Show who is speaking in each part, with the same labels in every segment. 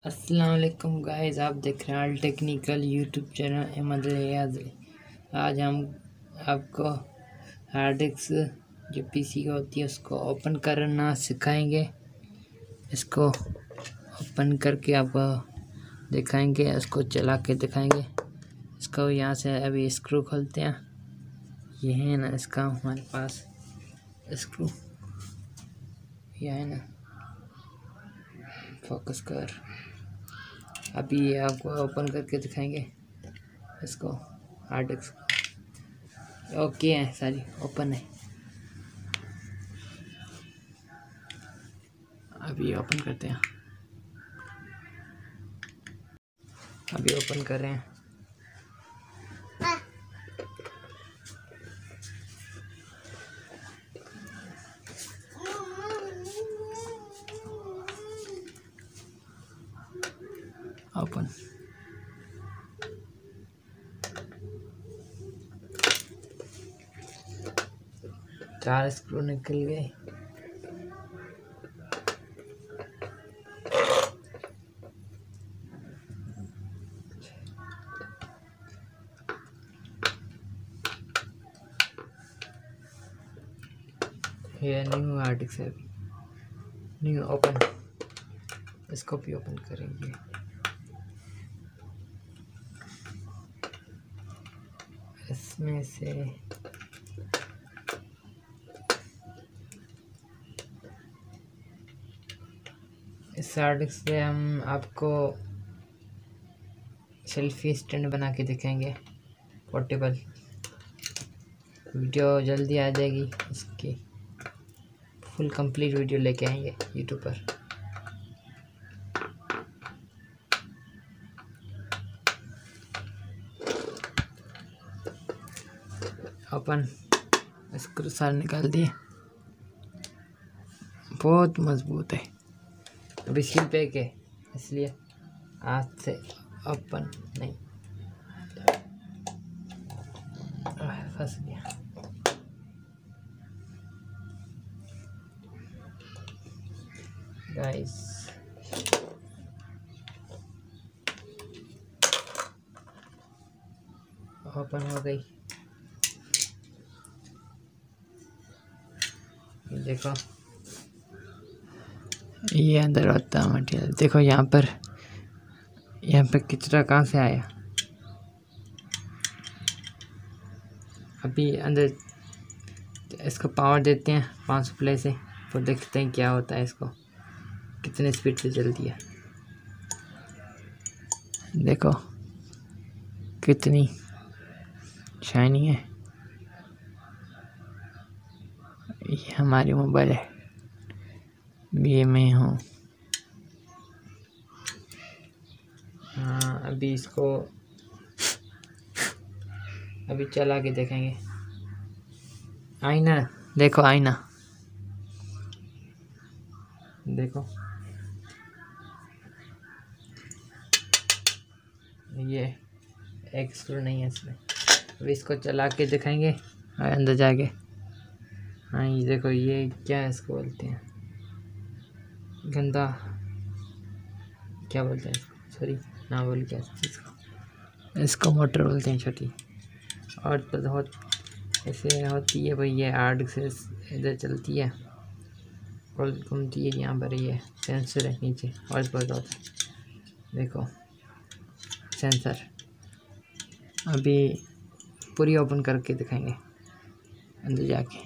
Speaker 1: अस्सलाम वालेकुम गाइस, आप देख रहे हैं all technical YouTube channel Ahmad Ayaz. आज हम आपको हार्ड डिस्क जो पीसी की होती है उसको ओपन करना सिखाएंगे। इसको ओपन करके आपको दिखाएंगे, उसको चला के दिखाएंगे। इसको यहाँ से अभी स्क्रू खोलते हैं। ये है ना इसका हमारे पास स्क्रू, यह है ना, फोकस कर। अभी ये आपको ओपन करके दिखाएंगे इसको। हार्ड डिस्क ओके है, सारी ओपन है। अभी ओपन करते हैं, अभी ओपन कर रहे हैं। ओपन, चार स्क्रू निकल गए। ये न्यू हार्ड डिस्क है, न्यू ओपन। इसको भी ओपन करेंगे। इसमें से इस हार्ड डिस्क से हम आपको सेल्फी स्टैंड बना के दिखाएंगे, पोर्टेबल। वीडियो जल्दी आ जाएगी, इसकी फुल कंप्लीट वीडियो लेके आएंगे यूट्यूब पर। ओपन, स्क्रू सारे निकाल दिए। बहुत मजबूत है, अभी सील पैक है इसलिए हाथ से ओपन नहीं। फंस गया। गाइस ओपन हो गई, देखो ये अंदर होता है मटेरियल। देखो यहाँ पर कचरा कहाँ से आया। अभी अंदर इसको पावर देते हैं 500 प्ले से, फिर देखते हैं क्या होता है, इसको कितने स्पीड से चलती है। देखो कितनी शाइनी है। ये हमारी मोबाइल है, ये मैं हूँ। हाँ, अभी इसको अभी चला के देखेंगे। आईना देखो, आईना देखो, ये एक स्क्रू नहीं है इसमें। अभी इसको चला के दिखाएंगे अंदर जाके। हाँ ये देखो, ये क्या है, इसको बोलते हैं गंदा, क्या बोलते हैं इसको, सॉरी ना बोल, क्या इसको मोटर बोलते हैं छोटी। और तो बहुत ऐसे होती है भाई, ये हार्ड से इधर चलती है और घूमती है। यहाँ पर ये सेंसर है नीचे, और बहुत होता है, देखो सेंसर। अभी पूरी ओपन करके दिखाएंगे अंदर जाके।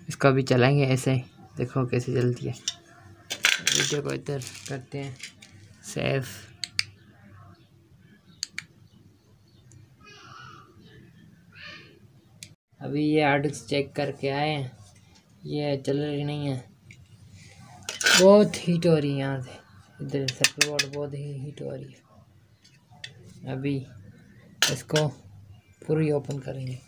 Speaker 1: इसको अभी चलाएंगे ऐसे, देखो कैसे चलती है। वीडियो को इधर करते हैं सेव। अभी ये हार्ड डिस्क चेक करके आए हैं, ये चल रही नहीं है, बहुत हीट हो रही है यहाँ से। इधर सर्किट बोर्ड बहुत ही हीट हो रही है। अभी इसको पूरी ओपन करेंगे।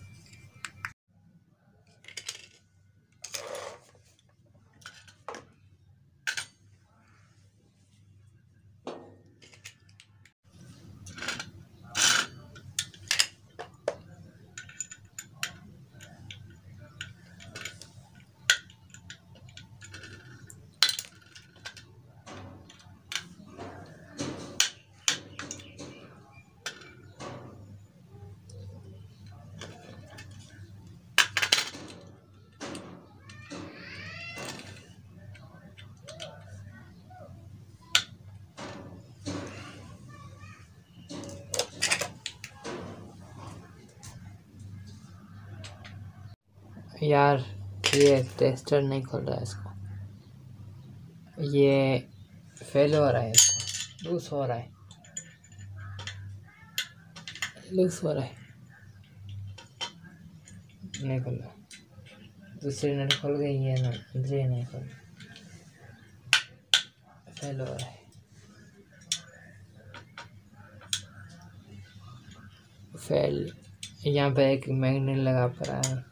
Speaker 1: यार ये टेस्टर नहीं खोल रहा है इसको, ये फेल हो रहा है, इसको लूज हो रहा है, नहीं खोल रहा। दूसरी नट खोल गई, ये ना अंदर ही नहीं खोल, फेल हो रहा है। फेल। यहाँ पे एक मैग्नेट लगा पड़ा है,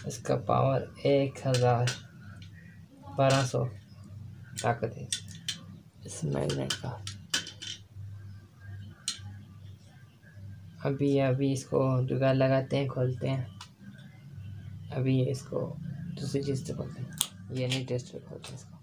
Speaker 1: इसका पावर 1200 ताकत है इस मैग्नेट का। अभी इसको जुगाड़ लगाते हैं, खोलते हैं। अभी इसको दूसरी चीज़ से खोलते हैं, ये नहीं टेस्ट पे खोलते हैं इसको।